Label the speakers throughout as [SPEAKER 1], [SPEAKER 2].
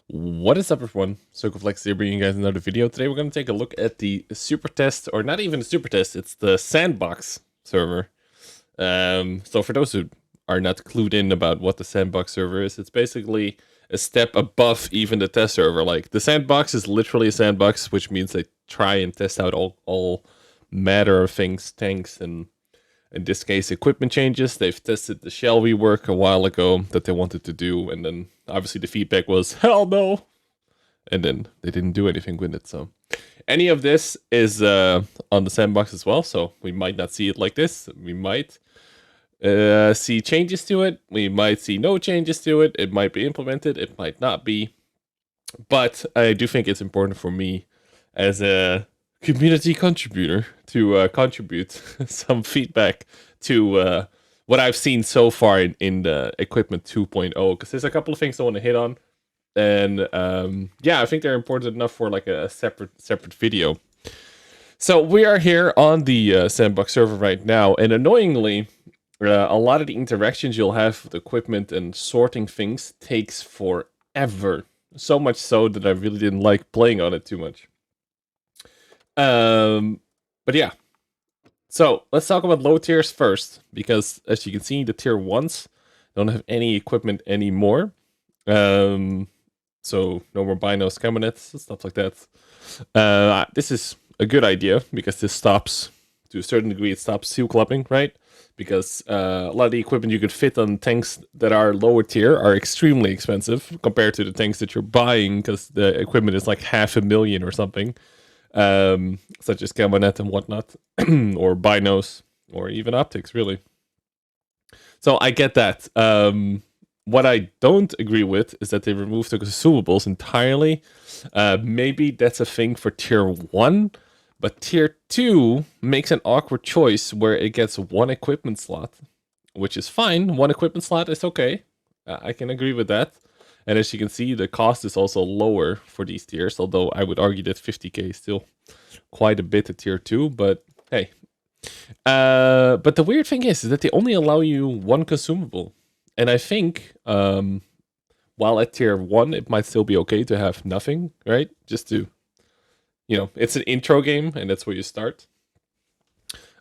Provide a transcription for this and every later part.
[SPEAKER 1] What is up, everyone? Circon here, bringing you guys another video. Today we're going to take a look at the super test, or not even a super test, it's the Sandbox server. So for those who are not clued in about what the Sandbox server is, it's basically a step above even the test server. Like, the Sandbox is literally a sandbox, which means they try and test out all matter of things, tanks, and in this case, equipment changes. They've tested the shell rework a while ago that they wanted to do, and then obviously the feedback was, hell no! And then they didn't do anything with it, so... Any of this is on the Sandbox as well, so we might not see it like this. We might see changes to it. We might see no changes to it. It might be implemented. It might not be. But I do think it's important for me as a community contributor to contribute some feedback to what I've seen so far in the equipment 2.0, because there's a couple of things I want to hit on, and yeah, I think they're important enough for like a separate video. So we are here on the Sandbox server right now, and annoyingly, a lot of the interactions you'll have with equipment and sorting things takes forever. So much so that I really didn't like playing on it too much. But yeah. So let's talk about low tiers first, because as you can see, the tier 1s don't have any equipment anymore. So no more binos, cabinets, stuff like that. This is a good idea, because this stops, to a certain degree, it stops seal clubbing, right? Because a lot of the equipment you could fit on tanks that are lower tier are extremely expensive compared to the tanks that you're buying, because the equipment is like $500,000 or something. Such as cabinet and whatnot, or binos, or even optics, really. So I get that. What I don't agree with is that they removed the consumables entirely. Maybe that's a thing for tier 1, but tier 2 makes an awkward choice where it gets one equipment slot, which is fine. One equipment slot is okay. I can agree with that. And as you can see, the cost is also lower for these tiers, although I would argue that 50k is still quite a bit at tier 2, but hey. But the weird thing is that they only allow you one consumable. And I think, while at tier 1, it might still be okay to have nothing, right? Just to, it's an intro game, and that's where you start.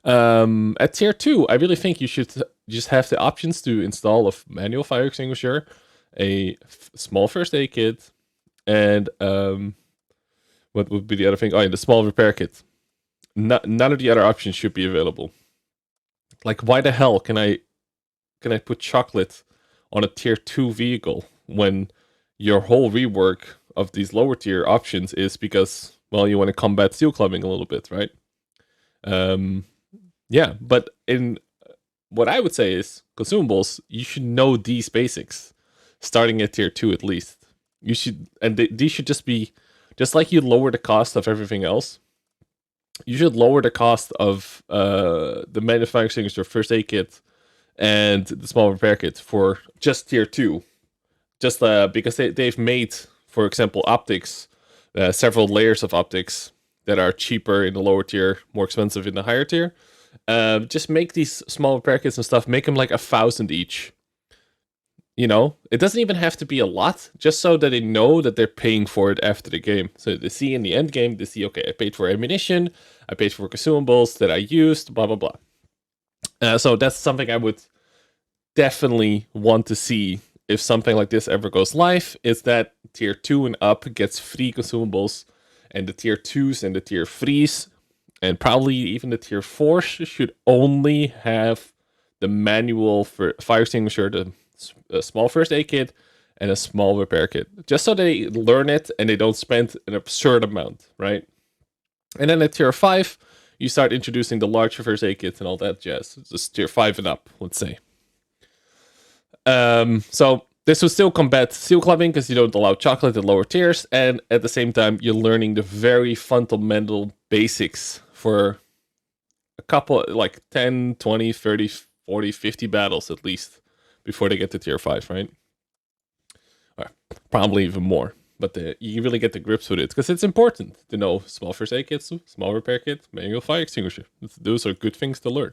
[SPEAKER 1] At tier 2, I really think you should just have the options to install a manual fire extinguisher, a small first aid kit, and what would be the other thing? Oh, yeah, the small repair kit. None of the other options should be available. Like, why the hell can I put chocolate on a tier 2 vehicle when your whole rework of these lower tier options is because, well, you want to combat seal clubbing a little bit, right? Yeah, but in what I would say is consumables, you should know these basics, starting at tier 2 at least. You should, and these should just be, just like you lower the cost of everything else, you should lower the cost of the manufacturing of your first aid kit and the small repair kit for just tier 2. Just because they've made, for example, optics, several layers of optics that are cheaper in the lower tier, more expensive in the higher tier. Just make these small repair kits and stuff, make them like 1,000 each. It doesn't even have to be a lot, just so that they know that they're paying for it after the game. So they see in the end game, they see, okay, I paid for ammunition, I paid for consumables that I used, blah, blah, blah. So that's something I would definitely want to see if something like this ever goes live, is that tier 2 and up gets free consumables, and the tier 2s and the tier 3s, and probably even the tier 4s, should only have the manual for fire extinguisher, a small first aid kit, and a small repair kit, just so they learn it and they don't spend an absurd amount, right? And then at tier 5, you start introducing the large first aid kits and all that jazz. It's just tier 5 and up, let's say. So this will still combat seal clubbing, because you don't allow chocolate at lower tiers, and at the same time, you're learning the very fundamental basics for a couple, like 10, 20, 30, 40, 50 battles at least, before they get to tier 5, right? Or probably even more. But you really get the grips with it, because it's important to know small first aid kits, small repair kit, manual fire extinguisher. Those are good things to learn.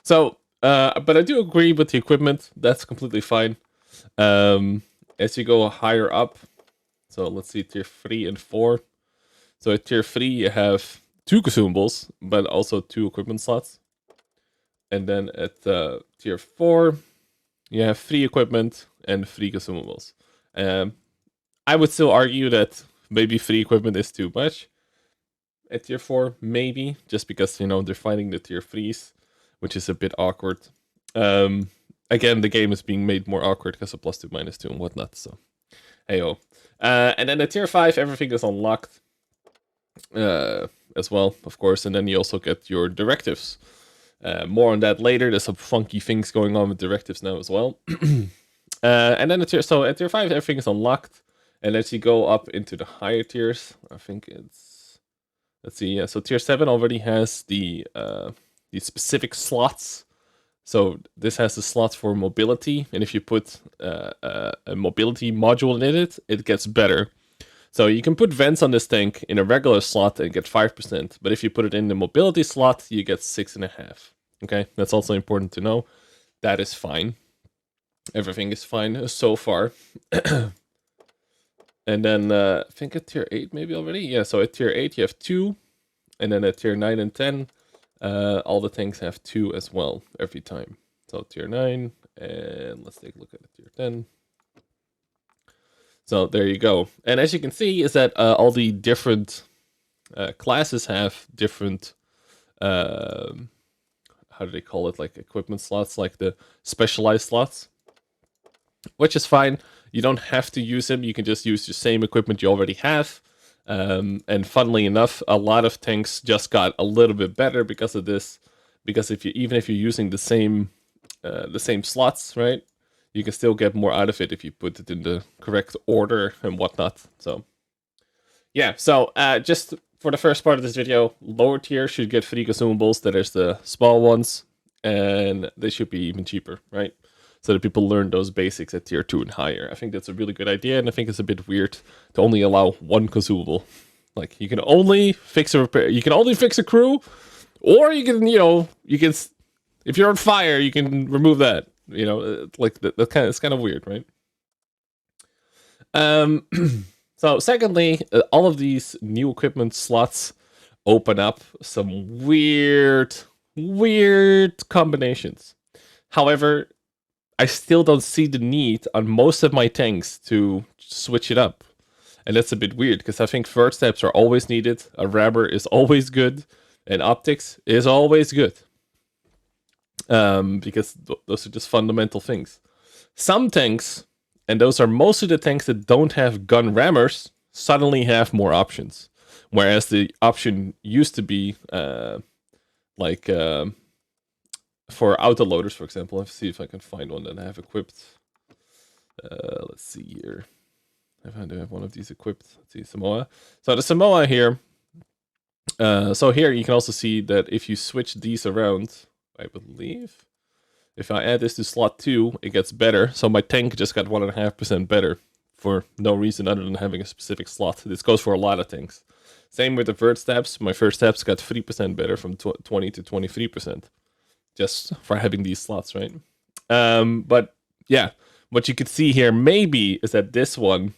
[SPEAKER 1] So, but I do agree with the equipment. That's completely fine. as you go higher up, so let's see, tier 3 and 4. So at tier 3, you have 2 consumables, but also 2 equipment slots. And then at tier 4, you have 3 equipment and 3 consumables. I would still argue that maybe 3 equipment is too much. At tier 4, maybe, just because, you know, they're fighting the tier 3s, which is a bit awkward. Again, the game is being made more awkward because of +2, -2 and whatnot, so hey-oh. And then at tier 5, everything is unlocked as well, of course, and then you also get your directives. More on that later. There's some funky things going on with directives now as well. And then at tier 5, everything is unlocked. And as you go up into the higher tiers, I think it's, let's see, yeah. So tier 7 already has the specific slots. So this has the slots for mobility, and if you put a mobility module in it, it gets better. So you can put vents on this tank in a regular slot and get 5%, but if you put it in the mobility slot, you get 6.5. Okay, that's also important to know. That is fine. Everything is fine so far. And then I think at tier 8 maybe already. Yeah, so at tier 8 you have 2, and then at tier 9 and 10, all the tanks have 2 as well every time. So tier 9, and let's take a look at tier 10. So there you go. And as you can see is that all the different classes have different, how do they call it, like equipment slots, like the specialized slots, which is fine. You don't have to use them. You can just use the same equipment you already have. And funnily enough, a lot of tanks just got a little bit better because of this. Because even if you're using the same slots, right, you can still get more out of it if you put it in the correct order and whatnot. So yeah, so just for the first part of this video, lower tier should get 3 consumables. That is the small ones, and they should be even cheaper, right? So that people learn those basics at tier 2 and higher. I think that's a really good idea, and I think it's a bit weird to only allow 1 consumable. Like, you can only fix a repair, you can only fix a crew, or you can, you know, you can, if you're on fire, you can remove that. You know, like that kind of, it's kind of weird, right? So secondly, all of these new equipment slots open up some weird combinations. However, I still don't see the need on most of my tanks to switch it up. And that's a bit weird, because I think third steps are always needed, a rammer is always good, and optics is always good. Because those are just fundamental things. Some tanks, and those are mostly the tanks that don't have gun rammers, suddenly have more options. Whereas the option used to be like for autoloaders, for example. Let's see if I can find one that I have equipped. Let's see here. I do have one of these equipped. Let's see, Samoa. So the Samoa here. So here you can also see that if you switch these around, I believe, if I add this to slot 2, it gets better. So my tank just got 1.5% better for no reason other than having a specific slot. This goes for a lot of tanks. Same with the first steps. My first steps got 3% better from 20 to 23%. Just for having these slots, right? But yeah, what you could see here maybe is that this one,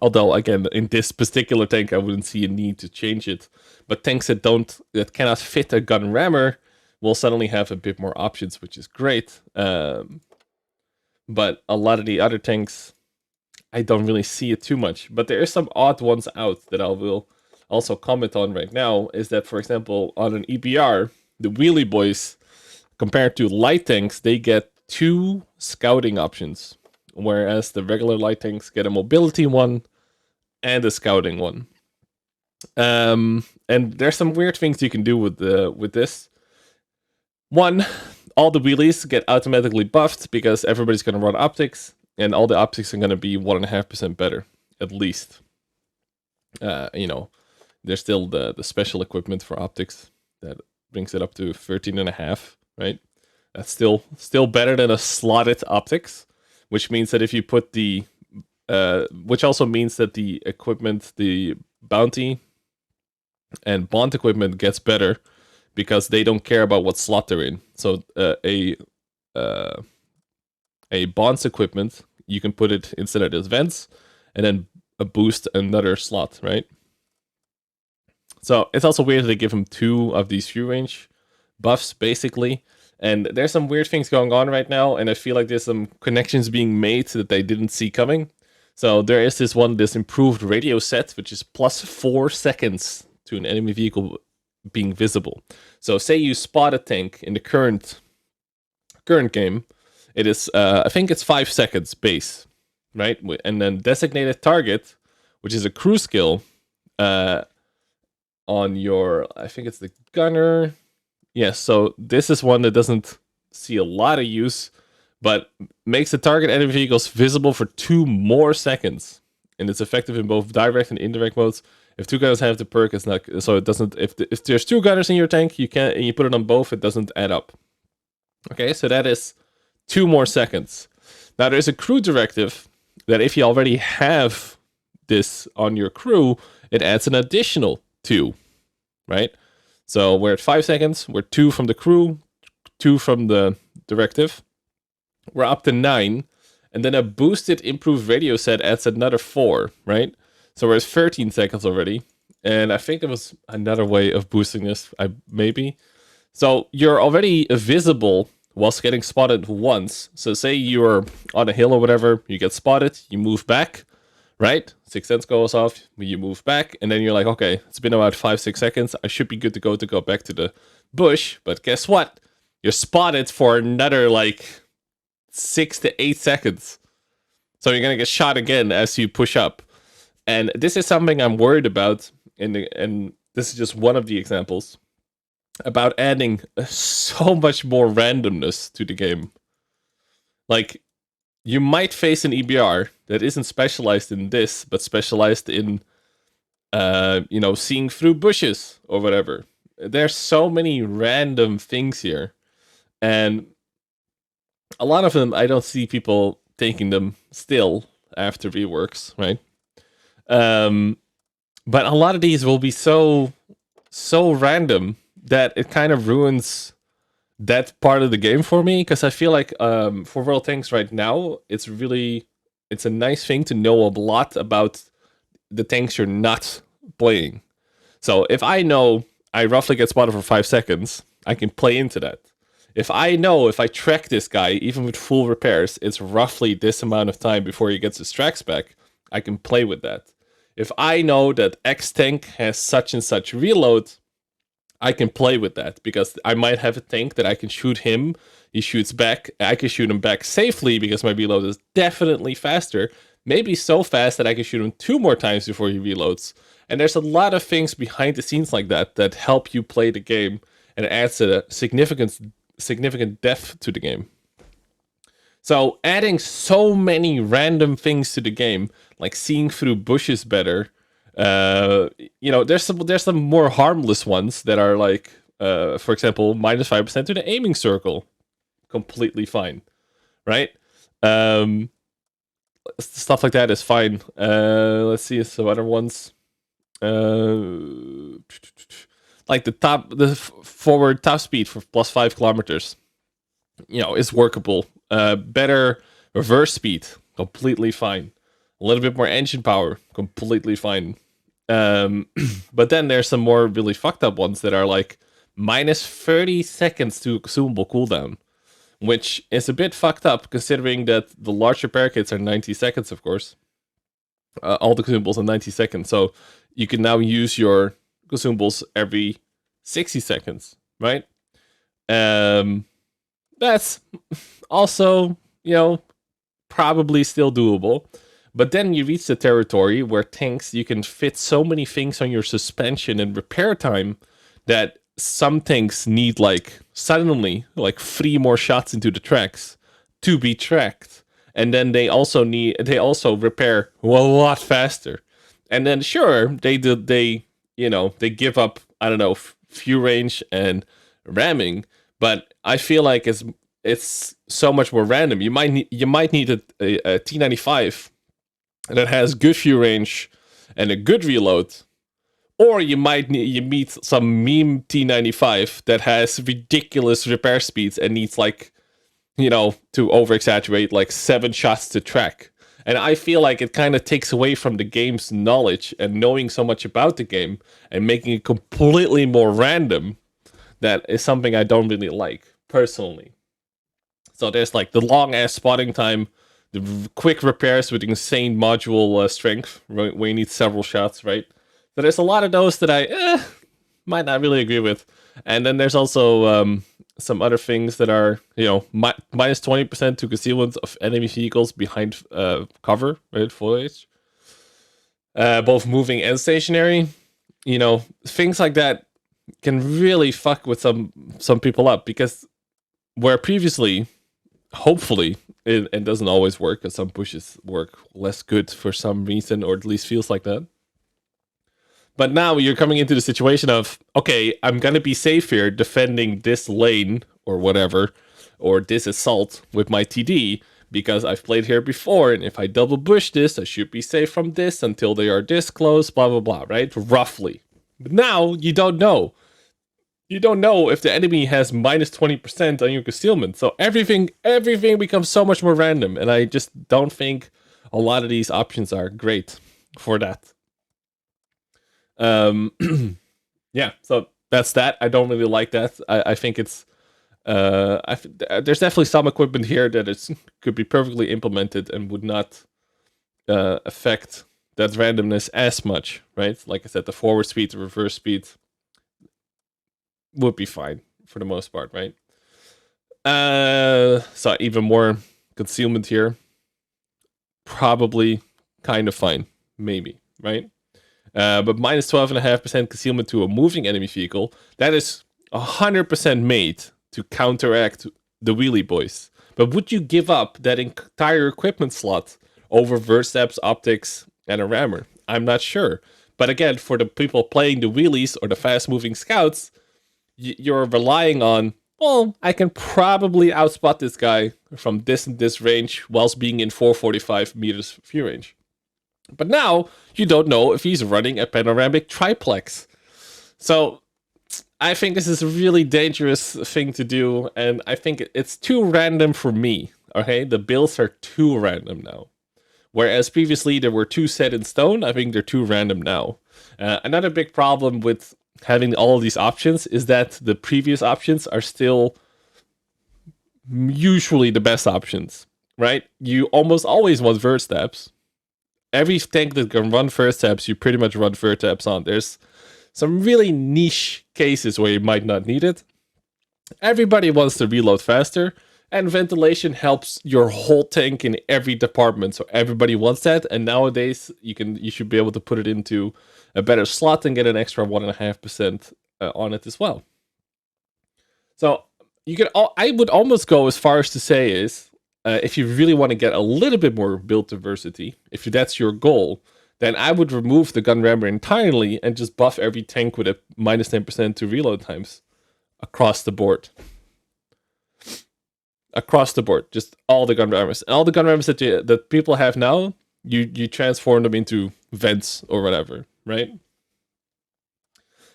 [SPEAKER 1] although again, in this particular tank, I wouldn't see a need to change it. But tanks that cannot fit a gun rammer will suddenly have a bit more options, which is great. But a lot of the other tanks, I don't really see it too much. But there are some odd ones out that I will also comment on right now. Is that, for example, on an EBR, the wheelie boys, compared to light tanks, they get 2 scouting options, whereas the regular light tanks get a mobility one and a scouting one. And there's some weird things you can do with this. One, all the wheelies get automatically buffed because everybody's going to run optics, and all the optics are going to be 1.5% better, at least. You know, there's still the special equipment for optics that brings it up to 13.5, right? That's still better than a slotted optics, which means that if you put the, which also means that the equipment, the bounty and bond equipment gets better, because they don't care about what slot they're in. So a bond's equipment you can put it instead of those vents, and then boost another slot, right? So it's also weird that they give him 2 of these view range buffs, basically. And there's some weird things going on right now, and I feel like there's some connections being made that they didn't see coming. So there is this improved radio set, which is plus 4 seconds to an enemy vehicle being visible. So say you spot a tank in the current game, it is, I think it's 5 seconds base, right? And then designated target, which is a crew skill, on your, I think it's the gunner. Yes, so this is one that doesn't see a lot of use, but makes the target enemy vehicles visible for 2 more seconds. And it's effective in both direct and indirect modes. If 2 gunners have the perk, it's not, so it doesn't, if there's 2 gunners in your tank, you can't, and you put it on both, it doesn't add up. Okay, so that is 2 more seconds. Now there's a crew directive that if you already have this on your crew, it adds an additional 2, right? So we're at 5 seconds, we're 2 from the crew, 2 from the directive. We're up to 9, and then a boosted improved radio set adds another 4, right? So we're at 13 seconds already. And I think there was another way of boosting this, maybe. So you're already visible whilst getting spotted once. So say you're on a hill or whatever, you get spotted, you move back, right? 6 sense goes off, you move back, and then you're like, okay, it's been about 5-6 seconds, I should be good to go back to the bush, but guess what? You're spotted for another, like, 6 to 8 seconds. So you're gonna get shot again as you push up. And this is something I'm worried about, and this is just one of the examples, about adding so much more randomness to the game. Like, you might face an EBR that isn't specialized in this, but specialized in, seeing through bushes or whatever. There's so many random things here. And a lot of them, I don't see people taking them still after reworks, right? But a lot of these will be so random that it kind of ruins that part of the game for me, because I feel like for World Tanks right now, it's a nice thing to know a lot about the tanks you're not playing. So if I know I roughly get spotted for 5 seconds, I can play into that. If I know if I track this guy, even with full repairs, it's roughly this amount of time before he gets his tracks back, I can play with that. If I know that X tank has such and such reload, I can play with that, because I might have a tank that I can shoot him, he shoots back, I can shoot him back safely because my reload is definitely faster, maybe so fast that I can shoot him 2 more times before he reloads. And there's a lot of things behind the scenes like that help you play the game, and it adds a significant depth to the game. So adding so many random things to the game, like seeing through bushes better, there's some more harmless ones that are like, for example, minus 5% to the aiming circle, completely fine, right? Stuff like that is fine. Let's see some other ones. Like the forward top speed for plus 5 kilometers, is workable. Better reverse speed, completely fine. A little bit more engine power, completely fine. But then there's some more really fucked up ones that are like minus 30 seconds to consumable cooldown, which is a bit fucked up considering that the large repair kits are 90 seconds, of course. All the consumables are 90 seconds, so you can now use your consumables every 60 seconds, right? That's also, probably still doable. But then you reach the territory where tanks, you can fit so many things on your suspension and repair time that some tanks need suddenly 3 more shots into the tracks to be tracked. And then they also repair a lot faster. And then sure, they give up, I don't know, fuel range and ramming, but I feel like it's so much more random. You might need a T95 that has good fuel range and a good reload, or you meet some meme T95 that has ridiculous repair speeds and needs to over-exaggerate, like 7 shots to track. And I feel like it kind of takes away from the game's knowledge and knowing so much about the game and making it completely more random. That is something I don't really like, personally. So there's like the long-ass spotting time, the quick repairs with insane module strength, where you need several shots, right? So there's a lot of those that I might not really agree with. And then there's also some other things that are, minus 20% to concealment of enemy vehicles behind cover, right? Foliage. Both moving and stationary. Things like that can really fuck with some people up, because where previously, hopefully, it doesn't always work, because some pushes work less good for some reason, or at least feels like that. But now you're coming into the situation of, okay, I'm going to be safe here defending this lane or whatever, or this assault with my TD, because I've played here before, and if I double bush this, I should be safe from this until they are this close, blah, blah, blah, right? Roughly. But now you don't know. You don't know if the enemy has minus 20% on your concealment. So everything becomes so much more random, and I just don't think a lot of these options are great for that. Yeah, so that's that. I don't really like that. I think it's there's definitely some equipment here that could be perfectly implemented and would not affect that randomness as much, right? Like I said, the forward speed, the reverse speed would be fine for the most part, right? So even more concealment here, probably kind of fine, maybe, right? But minus 12.5% concealment to a moving enemy vehicle, that is 100% made to counteract the wheelie boys. But would you give up that entire equipment slot over versteps, optics, and a rammer? I'm not sure. But again, for the people playing the wheelies or the fast-moving scouts, you're relying on, well, I can probably outspot this guy from this and this range whilst being in 445 meters view range. But now, you don't know if he's running a panoramic triplex. So, I think this is a really dangerous thing to do, and I think it's too random for me, okay? The builds are too random now. Whereas previously they were too set in stone, I think they're too random now. Another big problem with having all of these options is that the previous options are still usually the best options, right? You almost always want versteps. Every tank that can run versteps, you pretty much run versteps on. There's some really niche cases where you might not need it. Everybody wants to reload faster, and ventilation helps your whole tank in every department. So everybody wants that, and nowadays you should be able to put it into a better slot and get an extra 1.5% on it as well. So I would almost go as far as to say is, if you really want to get a little bit more build diversity, if that's your goal, then I would remove the gun rammer entirely and just buff every tank with a minus 10% to reload times across the board. Across the board, just all the gun rammers. And all the gun rammers that people have now, you transform them into vents or whatever, right?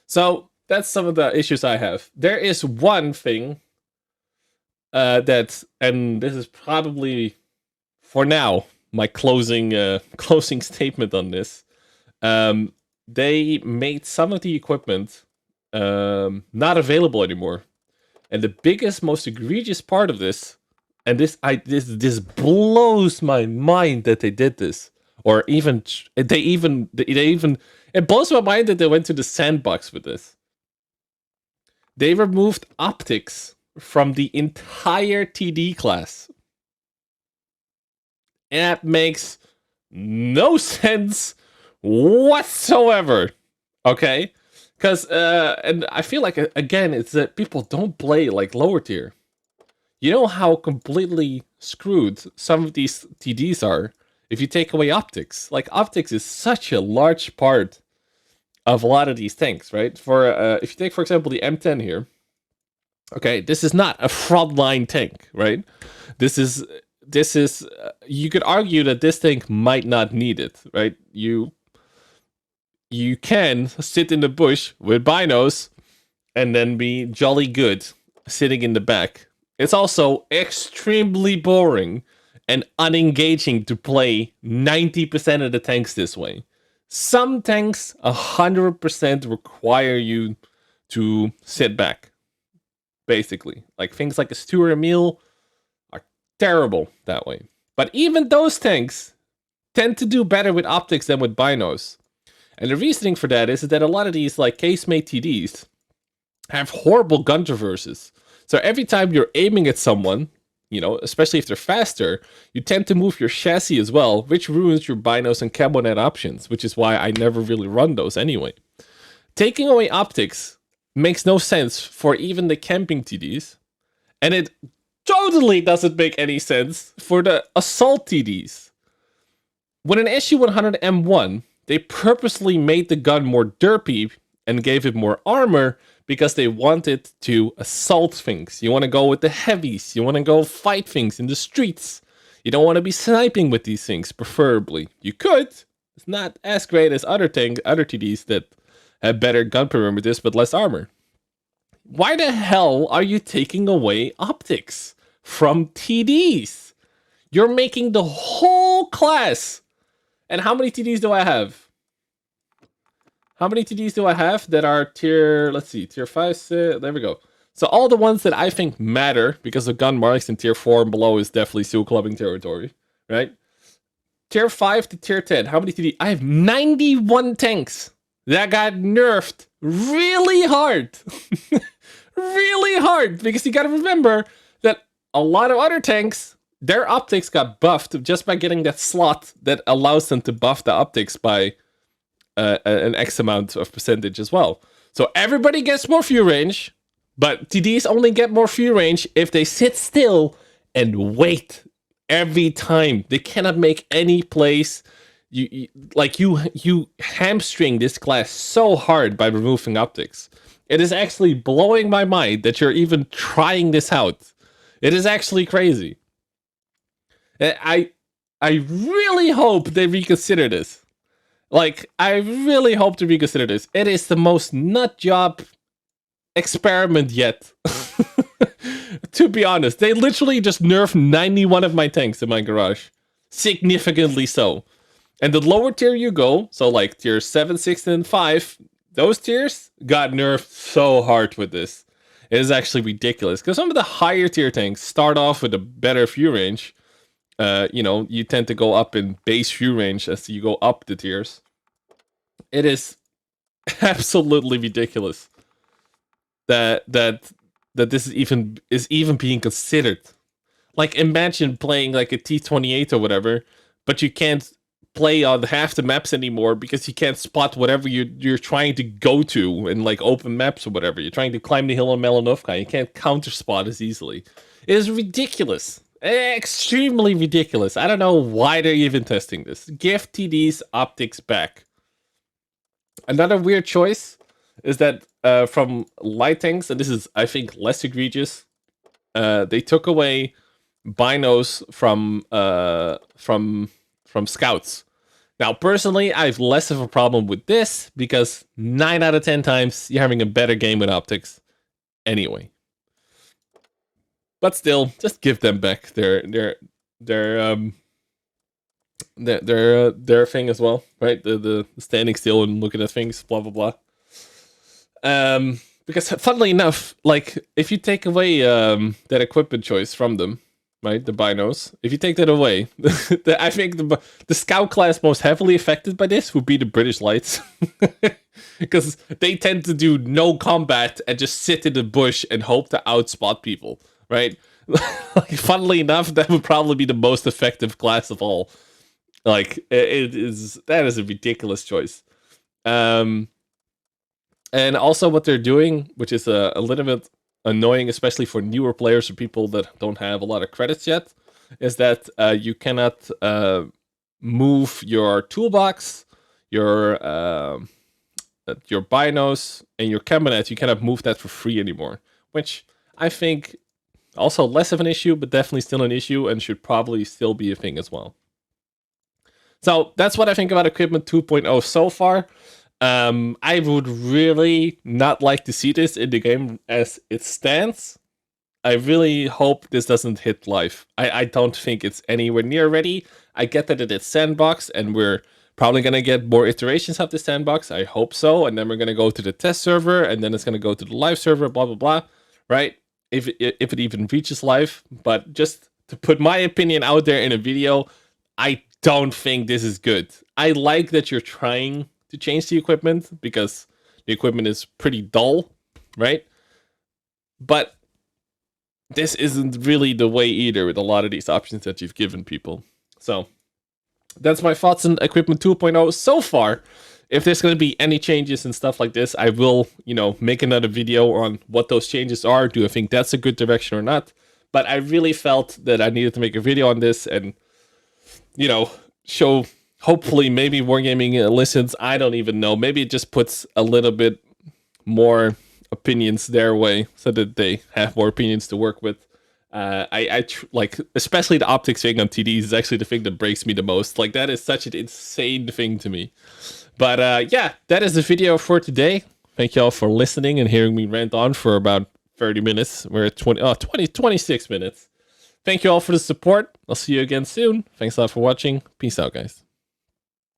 [SPEAKER 1] So that's some of the issues I have. There is one thing and this is probably for now my closing statement on this. They made some of the equipment not available anymore, and the biggest, most egregious part of this, and this blows my mind that they did this, or even it blows my mind that they went to the Sandbox with this. They removed optics from the entire TD class. And that makes no sense whatsoever. Okay? Because, and I feel like, again, it's that people don't play like lower tier. You know how completely screwed some of these TDs are if you take away optics. Like, optics is such a large part of a lot of these tanks, right? If you take, for example, the M10 here, okay, this is not a frontline tank, right? This is you could argue that this tank might not need it, right? You can sit in the bush with binos and then be jolly good sitting in the back. It's also extremely boring and unengaging to play 90% of the tanks this way. Some tanks 100% require you to sit back, basically. Like things like a Stu or Emil are terrible that way. But even those tanks tend to do better with optics than with binos. And the reasoning for that is that a lot of these like casemate TDs have horrible gun traverses. So every time you're aiming at someone, you know, especially if they're faster, you tend to move your chassis as well, which ruins your binos and cabonet options, which is why I never really run those anyway. Taking away optics makes no sense for even the camping TDs, and it totally doesn't make any sense for the assault TDs. With an SU-100M1, they purposely made the gun more derpy and gave it more armor because they wanted to assault things. You want to go with the heavies. You want to go fight things in the streets. You don't want to be sniping with these things, preferably. You could. It's not as great as other TDs that have better gun perimeters but less armor. Why the hell are you taking away optics from TDs? You're making the whole class. And how many TDs do I have? How many TDs do I have that are tier, let's see, tier 5, 6, there we go. So all the ones that I think matter, because of gun marks in tier 4 and below is definitely seal clubbing territory, right? Tier 5 to tier 10, how many TDs? I have 91 tanks that got nerfed really hard. Really hard, because you gotta remember that a lot of other tanks, their optics got buffed just by getting that slot that allows them to buff the optics by an X amount of percentage as well. So everybody gets more view range, but TDs only get more view range if they sit still and wait every time. They cannot make any plays. You hamstring this class so hard by removing optics. It is actually blowing my mind that you're even trying this out. It is actually crazy. I really hope they reconsider this. Like, I really hope to reconsider this. It is the most nut job experiment yet. To be honest, they literally just nerfed 91 of my tanks in my garage. Significantly so. And the lower tier you go, so like tier 7, 6, and 5, those tiers got nerfed so hard with this. It is actually ridiculous. Because some of the higher tier tanks start off with a better view range. You know, you tend to go up in base view range as you go up the tiers. It is absolutely ridiculous that this is even being considered. Like, imagine playing like a T28 or whatever, but you can't play on half the maps anymore because you can't spot whatever you're trying to go to in like open maps or whatever. You're trying to climb the hill in Melanovka. You can't counter spot as easily. It is ridiculous. Extremely ridiculous. I don't know why they're even testing this. Give TD's optics back. Another weird choice is that from light tanks, and this is, I think, less egregious, they took away binos from scouts. Now, personally, I have less of a problem with this because 9 out of 10 times you're having a better game with optics anyway. But still, just give them back their thing as well, right? The standing still and looking at things, blah blah blah. Because funnily enough, like if you take away that equipment choice from them, right, the binos, if you take that away, I think the scout class most heavily affected by this would be the British Lights, because they tend to do no combat and just sit in the bush and hope to outspot people, right? Like, funnily enough, that would probably be the most effective class of all. Like, that is a ridiculous choice. And also what they're doing, which is a little bit annoying, especially for newer players or people that don't have a lot of credits yet, is that you cannot move your toolbox, your binos, and your cabinet. You cannot move that for free anymore, which I think also less of an issue, but definitely still an issue and should probably still be a thing as well. So that's what I think about Equipment 2.0 so far. I would really not like to see this in the game as it stands. I really hope this doesn't hit live. I don't think it's anywhere near ready. I get that it is Sandbox, and we're probably going to get more iterations of the Sandbox. I hope so. And then we're going to go to the test server, and then it's going to go to the live server, blah, blah, blah. Right? If it even reaches live. But just to put my opinion out there in a video, I don't think this is good. I like that you're trying to change the equipment, because the equipment is pretty dull, right? But this isn't really the way either with a lot of these options that you've given people. So that's my thoughts on Equipment 2.0 so far. If there's going to be any changes and stuff like this, I will, make another video on what those changes are. Do I think that's a good direction or not? But I really felt that I needed to make a video on this and, show, hopefully, maybe Wargaming listens. I don't even know. Maybe it just puts a little bit more opinions their way so that they have more opinions to work with. Like, especially the optics thing on TDs is actually the thing that breaks me the most. Like, that is such an insane thing to me. But yeah, that is the video for today. Thank you all for listening and hearing me rant on for about 30 minutes. We're at 26 minutes. Thank you all for the support. I'll see you again soon. Thanks a lot for watching. Peace out, guys.